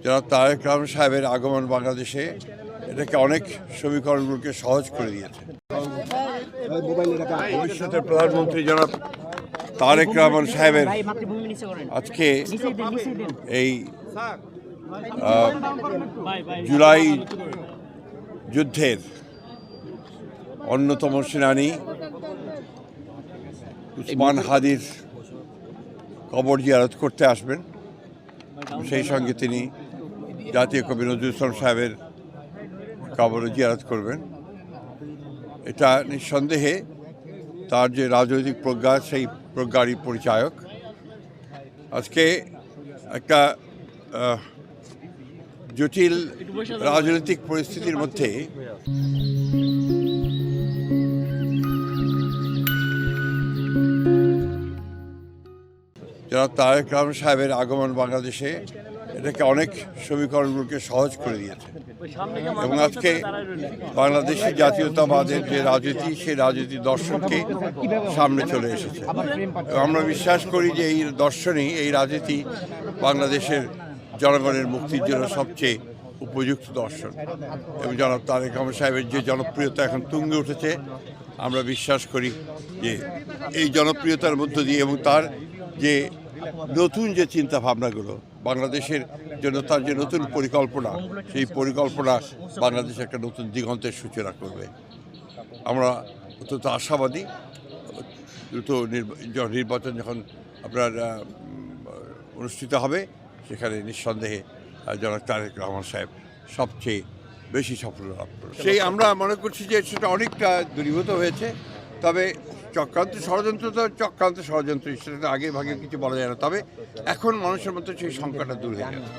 যারা তারেক রহমান সাহেবের আগমন বাংলাদেশে এটাকে অনেক সমীকরণগুলোকে সহজ করে দিয়েছে। ভবিষ্যতের প্রধানমন্ত্রী জনাব তারেক রহমান সাহেবের আজকে এই জুলাই যুদ্ধের অন্যতম সেনানী উসমান হাদির কবর জিয়ারত করতে আসবেন। সেই সঙ্গে তিনি জাতীয় কবি নজরুল ইসলাম সাহেবের কবর জিয়ারত করবেন। এটা নিঃসন্দেহে তার যে রাজনৈতিক প্রজ্ঞা, সেই প্রজ্ঞারই পরিচায়ক। আজকে একটা জটিল রাজনৈতিক পরিস্থিতির মধ্যে যারা তারেক রহমান সাহেবের আগমন বাংলাদেশে এটাকে অনেক সমীকরণগুলোকে সহজ করে দিয়েছে এবং আজকে বাংলাদেশের জাতীয়তাবাদের যে রাজনীতি, সেই রাজনীতি দর্শনকে সামনে চলে এসেছে। আমরা বিশ্বাস করি যে এই দর্শনই, এই রাজনীতি বাংলাদেশের জনগণের মুক্তির জন্য সবচেয়ে উপযুক্ত দর্শন। এবং জনাব তারেক রহমান সাহেবের যে জনপ্রিয়তা এখন তুঙ্গে উঠেছে, আমরা বিশ্বাস করি যে এই জনপ্রিয়তার মধ্য দিয়ে এবং তার যে নতুন যে চিন্তা ভাবনাগুলো, বাংলাদেশের জন্য তার যে নতুন পরিকল্পনা, সেই পরিকল্পনা বাংলাদেশে একটা নতুন দিগন্তের সূচনা করবে। আমরা অত্যন্ত আশাবাদী। দ্রুত নির্বাচন যখন আপনার অনুষ্ঠিত হবে, সেখানে নিঃসন্দেহে জনাব তারেক রহমান সাহেব সবচেয়ে বেশি সাফল্য লাভ করবে। সেই আমরা মনে করছি যে সেটা অনেকটা দূরীভূত হয়েছে। তবে চক্রান্ত ষড়যন্ত্র সেটা আগে ভাগে কিছু বলা যায় না। তবে এখন মানুষের মধ্যে সেই সংখ্যাটা দূর হয়ে গেছে।